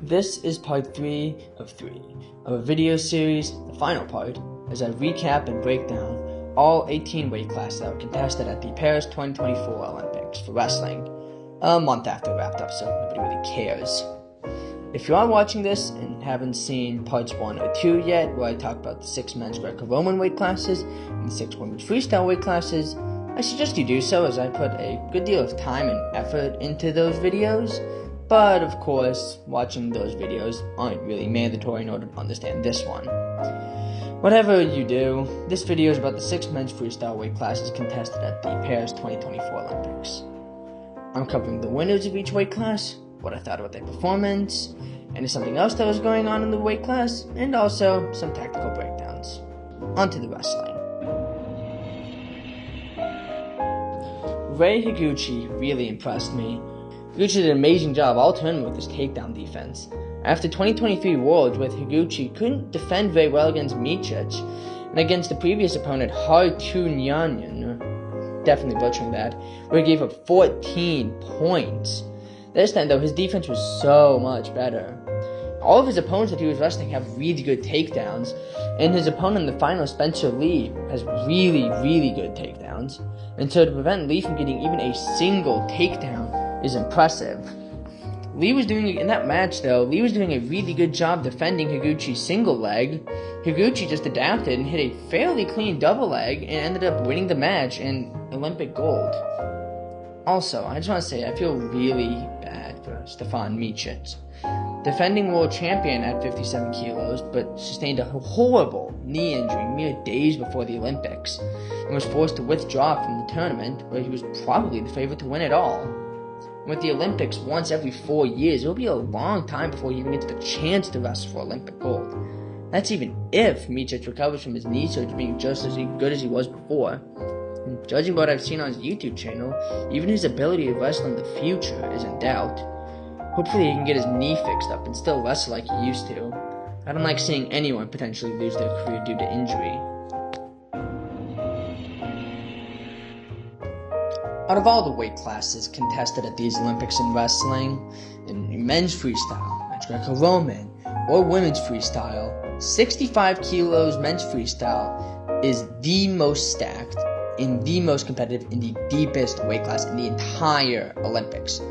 This is part 3 of 3 of a video series, the final part, as I recap and break down all 18 weight classes that were contested at the Paris 2024 Olympics for wrestling, a month after it wrapped up, so nobody really cares. If you are watching this and haven't seen parts 1 or 2 yet, where I talk about the 6 men's Greco-Roman weight classes and the 6 women's freestyle weight classes, I suggest you do so, as I put a good deal of time and effort into those videos. But of course, watching those videos aren't really mandatory in order to understand this one. Whatever you do, this video is about the 6 men's freestyle weight classes contested at the Paris 2024 Olympics. I'm covering the winners of each weight class, what I thought about their performance, and something else that was going on in the weight class, and also some tactical breakdowns. Onto the wrestling. Rei Higuchi really impressed me. Higuchi did an amazing job all tournament with his takedown defense. After 2023 Worlds, where Higuchi couldn't defend very well against Micic, and against the previous opponent Hartunyanyan, definitely butchering that, where he gave up 14 points. This time though, his defense was so much better. All of his opponents that he was wrestling have really good takedowns, and his opponent in the final, Spencer Lee, has really good takedowns. And so to prevent Lee from getting even a single takedown is impressive. In that match though, Lee was doing a really good job defending Higuchi's single leg. Higuchi just adapted and hit a fairly clean double leg and ended up winning the match in Olympic gold. Also, I just want to say I feel really bad for Stefan Micic. Defending world champion at 57 kilos, but sustained a horrible knee injury mere days before the Olympics, and was forced to withdraw from the tournament, where he was probably the favorite to win it all. With the Olympics once every 4 years, it will be a long time before he even gets the chance to wrestle for Olympic gold. That's even if Micic recovers from his knee surgery being just as good as he was before. And judging by what I've seen on his YouTube channel, even his ability to wrestle in the future is in doubt. Hopefully he can get his knee fixed up and still wrestle like he used to. I don't like seeing anyone potentially lose their career due to injury. Out of all the weight classes contested at these Olympics in wrestling, in men's freestyle, men's Greco-Roman, or women's freestyle, 65 kilos men's freestyle is the most stacked and the most competitive in the deepest weight class in the entire Olympics.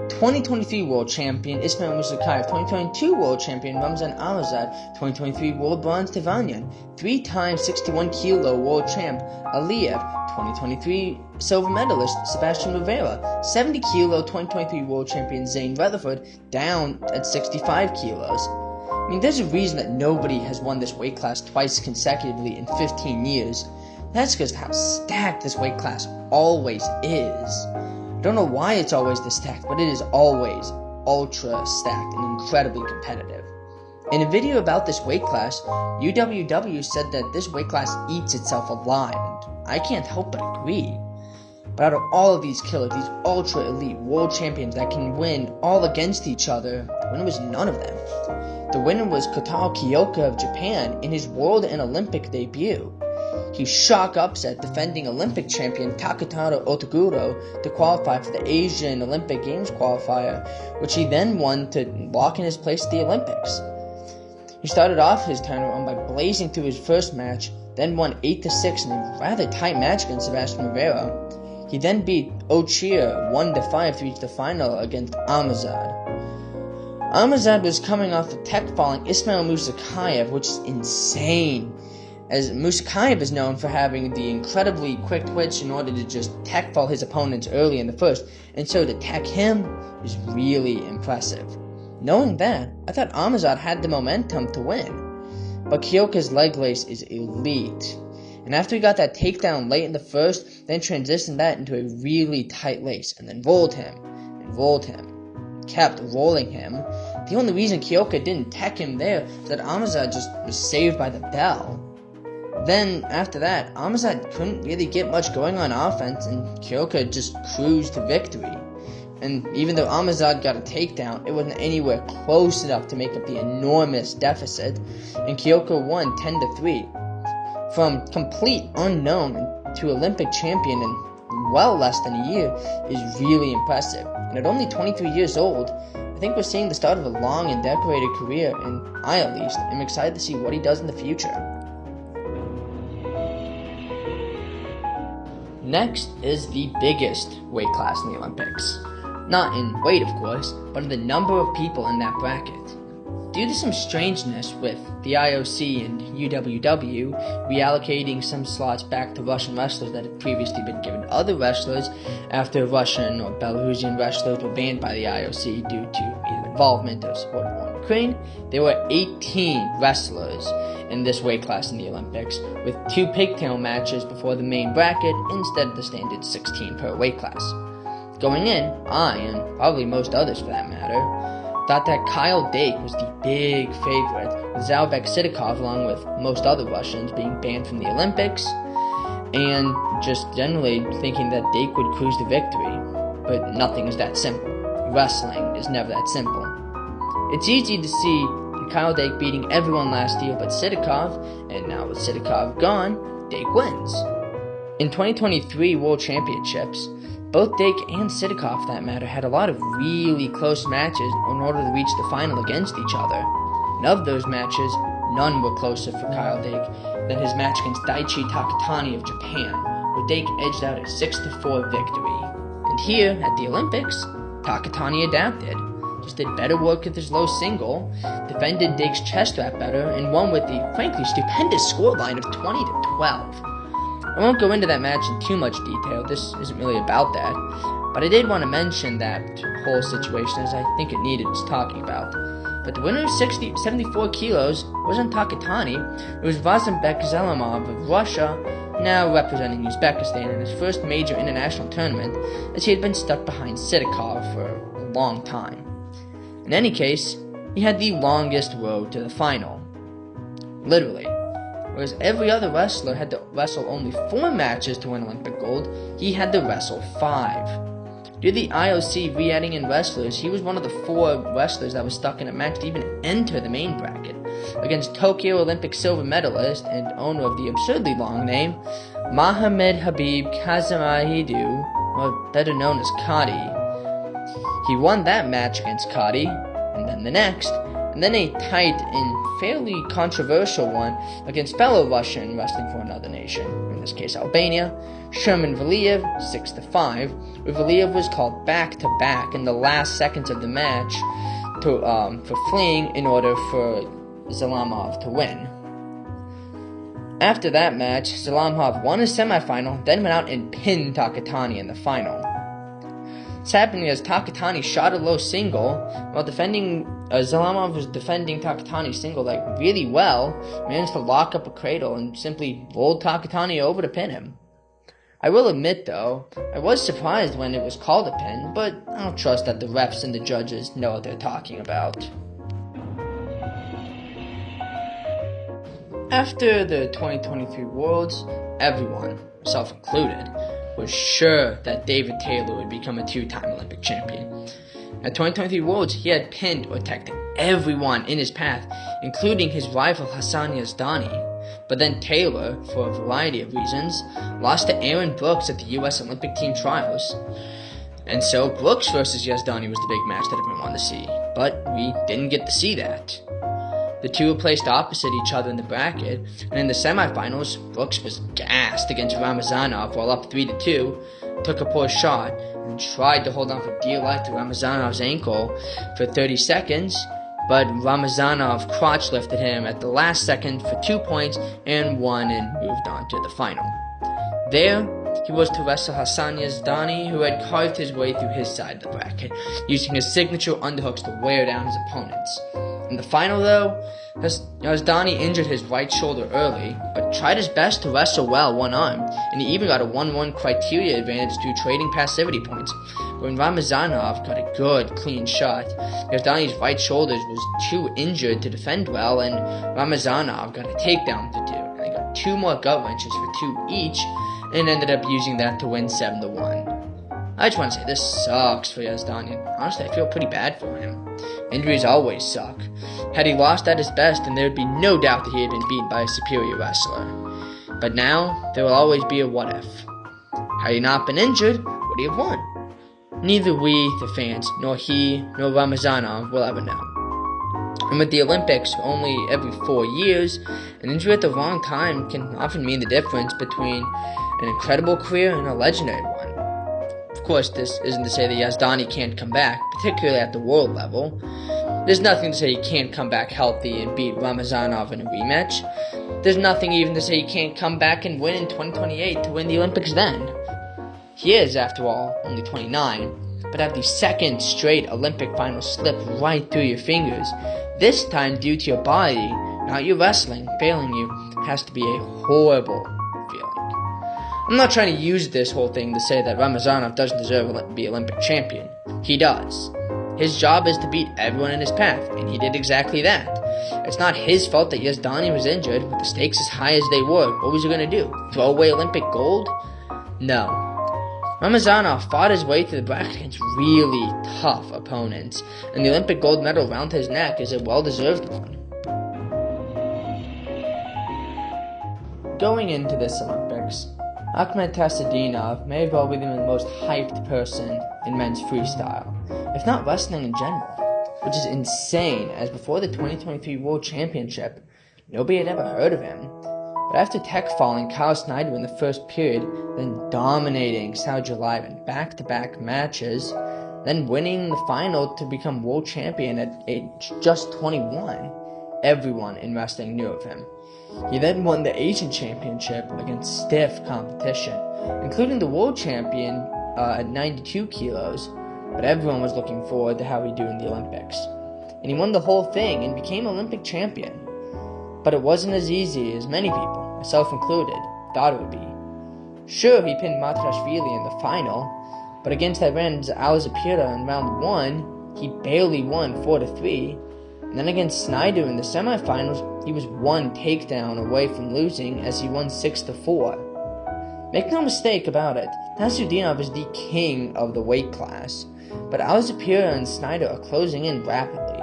2023 World Champion Ismail Musakayev, 2022 World Champion Ramzan Alazad, 2023 World Bronze Tevanyan, 3-time 61 kilo World Champ Aliyev, 2023 Silver Medalist Sebastian Rivera, 70 kilo 2023 World Champion Zane Rutherford, down at 65 kilos. I mean, there's a reason that nobody has won this weight class twice consecutively in 15 years. That's because of how stacked this weight class always is. I don't know why it's always this stacked, but it is always ultra stacked and incredibly competitive. In a video about this weight class, UWW said that this weight class eats itself alive, and I can't help but agree. But out of all of these killers, these ultra elite world champions that can win all against each other, the winner was none of them. The winner was Kotaro Kiyoka of Japan in his world and Olympic debut. He shock upset defending Olympic champion Takataro Otoguro to qualify for the Asian Olympic Games qualifier, which he then won to lock in his place at the Olympics. He started off his tournament run by blazing through his first match, then won 8-6 in a rather tight match against Sebastian Rivera. He then beat Ochia 1-5 to reach the final against Almazad. Almazad was coming off the tech falling Ismail Musakayev, which is insane, as Musakayev is known for having the incredibly quick twitch in order to just tech fall his opponents early in the first, and so to tech him is really impressive. Knowing that, I thought Almazad had the momentum to win, but Kiyoka's leg lace is elite, and after he got that takedown late in the first, then transitioned that into a really tight lace, and then rolled him, kept rolling him. The only reason Kiyoka didn't tech him there is that Almazad just was saved by the bell. Then, after that, Almazad couldn't really get much going on offense, and Kiyoka just cruised to victory. And even though Almazad got a takedown, it wasn't anywhere close enough to make up the enormous deficit, and Kiyoka won 10-3. From complete unknown to Olympic champion in well less than a year is really impressive. And at only 23 years old, I think we're seeing the start of a long and decorated career, and I, at least, am excited to see what he does in the future. Next is the biggest weight class in the Olympics. Not in weight, of course, but in the number of people in that bracket. Due to some strangeness with the IOC and UWW reallocating some slots back to Russian wrestlers that had previously been given to other wrestlers after Russian or Belarusian wrestlers were banned by the IOC due to either involvement or support of war in Ukraine, there were 18 wrestlers in this weight class in the Olympics, with 2 pigtail matches before the main bracket instead of the standard 16 per weight class. Going in, I, and probably most others for that matter, thought that Kyle Dake was the big favorite, with Zalbek Sidakov, along with most other Russians, being banned from the Olympics, and just generally thinking that Dake would cruise to victory. But nothing is that simple. Wrestling is never that simple. It's easy to see Kyle Dake beating everyone last year but Sidakov, and now with Sidakov gone, Dake wins. In 2023 World Championships, both Dake and Sidakov, for that matter, had a lot of really close matches in order to reach the final against each other. And of those matches, none were closer for Kyle Dake than his match against Daichi Takatani of Japan, where Dake edged out a 6-4 victory. And here, at the Olympics, Takatani adapted. Just did better work with his low single, defended Dake's chest strap better, and won with the, frankly, stupendous scoreline of 20-12. I won't go into that match in too much detail, this isn't really about that, but I did want to mention that whole situation as I think it needed talking about. But the winner of 74 kilos wasn't Takatani, it was Vasymbek Zelamov of Russia, now representing Uzbekistan in his first major international tournament, as he had been stuck behind Sidakov for a long time. In any case, he had the longest road to the final. Literally. Whereas every other wrestler had to wrestle only 4 matches to win Olympic gold, he had to wrestle 5. Due to the IOC re-adding in wrestlers, he was one of the 4 wrestlers that was stuck in a match to even enter the main bracket, against Tokyo Olympic silver medalist and owner of the absurdly long name, Mohamed Habib Kazamahidu, or better known as Kadi. He won that match against Kadi, and then the next, and then a tight and fairly controversial one against fellow Russian wrestling for another nation, in this case Albania, Sherman Valiev, 6-5, where Valiev was called back-to-back in the last seconds of the match for fleeing in order for Zelamov to win. After that match, Zelamov won his semifinal, then went out and pinned Takatani in the final. It's happening as Takatani shot a low single, while Zelamov was defending Takatani's single really well, managed to lock up a cradle and simply rolled Takatani over to pin him. I will admit though, I was surprised when it was called a pin, but I'll trust that the refs and the judges know what they're talking about. After the 2023 Worlds, everyone, myself included, was sure that David Taylor would become a 2-time Olympic champion. At 2023 Worlds, he had pinned or attacked everyone in his path, including his rival Hassan Yazdani. But then Taylor, for a variety of reasons, lost to Aaron Brooks at the U.S. Olympic Team Trials. And so Brooks versus Yazdani was the big match that everyone wanted to see, but we didn't get to see that. The two were placed opposite each other in the bracket, and in the semifinals, Brooks was gassed against Ramazanov while up 3-2, took a poor shot, and tried to hold on for dear life to Ramazanov's ankle for 30 seconds, but Ramazanov crotch lifted him at the last second for 2 points and won and moved on to the final. There, he was to wrestle Hassan Yazdani, who had carved his way through his side of the bracket, using his signature underhooks to wear down his opponents. In the final, though, Yazdani injured his right shoulder early, but tried his best to wrestle well one-armed, and he even got a 1-1 criteria advantage through trading passivity points. When Ramazanov got a good, clean shot, Yazdani's right shoulder was too injured to defend well, and Ramazanov got a takedown for 2, and they got 2 more gut wrenches for 2 each, and ended up using that to win 7-1. I just want to say, this sucks for Yazdani. Honestly, I feel pretty bad for him. Injuries always suck. Had he lost at his best, then there would be no doubt that he had been beaten by a superior wrestler. But now, there will always be a what-if. Had he not been injured, would he have won? neither we, the fans, nor he, nor Ramazanov will ever know. And with the Olympics only every 4 years, an injury at the wrong time can often mean the difference between an incredible career and a legendary one. Of course, this isn't to say that Yazdani can't come back, particularly at the world level. There's nothing to say he can't come back healthy and beat Ramazanov in a rematch. There's nothing even to say he can't come back and win in 2028 to win the Olympics then. He is, after all, only 29, but have the second straight Olympic final slip right through your fingers, this time due to your body, not your wrestling, failing you, has to be a horrible feeling. I'm not trying to use this whole thing to say that Ramazanov doesn't deserve to be Olympic champion. He does. His job is to beat everyone in his path, and he did exactly that. It's not his fault that Yazdani was injured, with the stakes as high as they were. What was he going to do? Throw away Olympic gold? No. Ramazanov fought his way through the bracket against really tough opponents, and the Olympic gold medal around his neck is a well-deserved one. Going into this Olympics, Akhmet Tasadinov may well be the most hyped person in men's freestyle, if not wrestling in general, which is insane, as before the 2023 World Championship, nobody had ever heard of him. But after tech falling Kyle Snyder in the first period, then dominating Saudjalive in back-to-back matches, then winning the final to become world champion at age just 21, everyone in wrestling knew of him. He then won the Asian Championship against stiff competition, including the world champion at 92 kilos, but everyone was looking forward to how he'd do in the Olympics. And he won the whole thing and became Olympic champion. But it wasn't as easy as many people, myself included, thought it would be. Sure, he pinned Matrashvili in the final, but against Iran's Alzapira in round 1, he barely won 4-3, and then against Snyder in the semifinals, he was one takedown away from losing as he won 6-4. Make no mistake about it, Nasruddinov is the king of the weight class, but Alzapira and Snyder are closing in rapidly.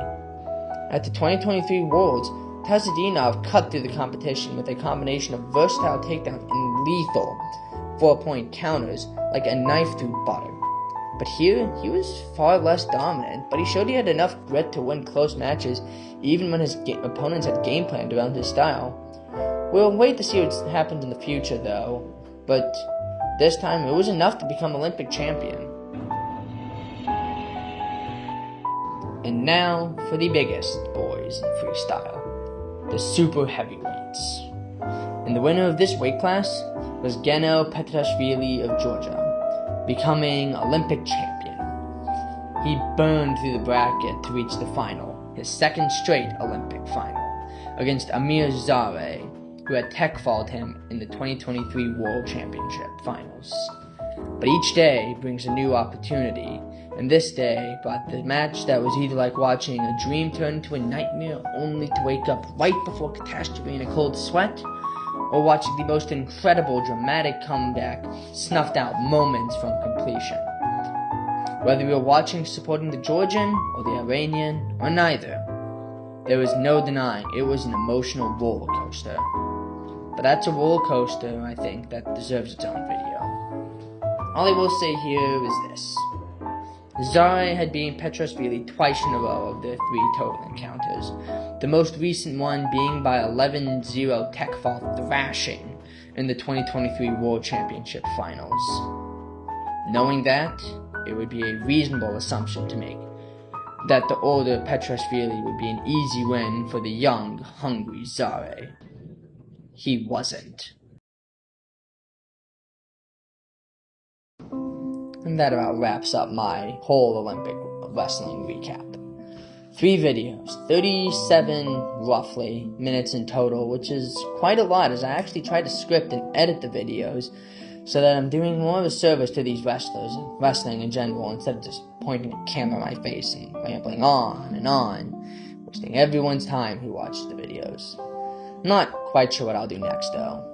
At the 2023 Worlds, Tasadinov cut through the competition with a combination of versatile takedowns and lethal 4-point counters like a knife through butter. But here, he was far less dominant, but he showed he had enough grit to win close matches even when his opponents had game planned around his style. We'll wait to see what happens in the future though, but this time it was enough to become Olympic champion. And now for the biggest boys in freestyle, the super heavyweights. And the winner of this weight class was Geno Petrashvili of Georgia, becoming Olympic champion. He burned through the bracket to reach the final, his second straight Olympic final, against Amir Zare, who had tech-falled him in the 2023 World Championship Finals. But each day brings a new opportunity, and this day brought the match that was either like watching a dream turn into a nightmare only to wake up right before catastrophe in a cold sweat, or watching the most incredible dramatic comeback snuffed out moments from completion. Whether you were watching supporting the Georgian or the Iranian, or neither, there was no denying it was an emotional roller coaster. But that's a roller coaster, I think, that deserves its own video. All I will say here is this. Zare had beaten Petrashvili twice in a row of their 3 total encounters, the most recent one being by 11-0 tech fall thrashing in the 2023 World Championship Finals. Knowing that, it would be a reasonable assumption to make that the older Petrashvili would be an easy win for the young, hungry Zare. He wasn't. And that about wraps up my whole Olympic wrestling recap. 3 videos, 37 roughly minutes in total, which is quite a lot, as I actually tried to script and edit the videos so that I'm doing more of a service to these wrestlers and wrestling in general, instead of just pointing a camera in my face and rambling on and on, wasting everyone's time who watches the videos. I'm not quite sure what I'll do next though.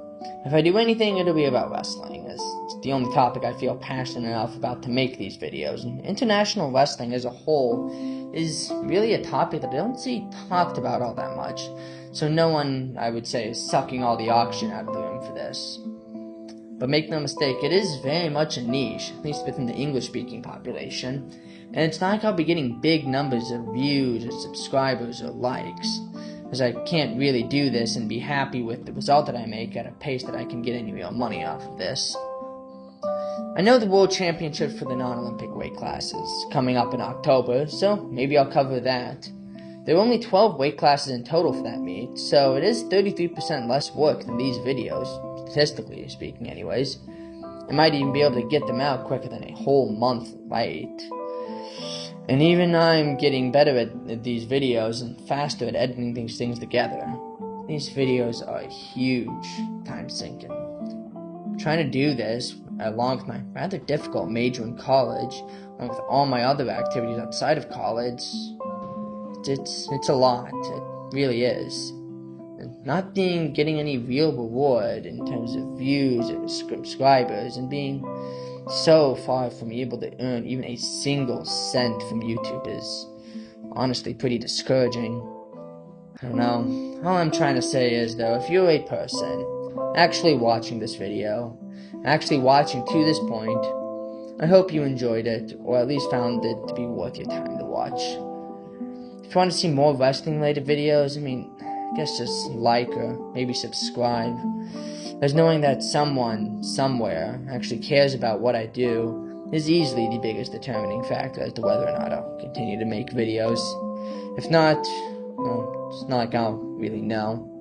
If I do anything, it'll be about wrestling, as it's the only topic I feel passionate enough about to make these videos, and international wrestling as a whole is really a topic that I don't see talked about all that much, so no one, I would say, is sucking all the oxygen out of the room for this. But make no mistake, it is very much a niche, at least within the English-speaking population. And it's not like I'll be getting big numbers of views or subscribers or likes, because I can't really do this and be happy with the result that I make at a pace that I can get any real money off of this. I know the World Championship for the non-Olympic weight classes coming up in October, so maybe I'll cover that. There are only 12 weight classes in total for that meet, so it is 33% less work than these videos, statistically speaking anyways. I might even be able to get them out quicker than a whole month late. And even I'm getting better at these videos and faster at editing these things together. These videos are huge time sinking. Trying to do this, along with my rather difficult major in college, along with all my other activities outside of college, it's a lot. It really is. And not getting any real reward in terms of views or subscribers, and being so far from able to earn even a single cent from YouTube is honestly pretty discouraging. I don't know. All I'm trying to say is, though, if you're a person actually watching this video, actually watching to this point, I hope you enjoyed it, or at least found it to be worth your time to watch. If you want to see more wrestling-related videos, I guess just like or maybe subscribe. As knowing that someone, somewhere, actually cares about what I do is easily the biggest determining factor as to whether or not I'll continue to make videos. If not, well, it's not like I'll really know.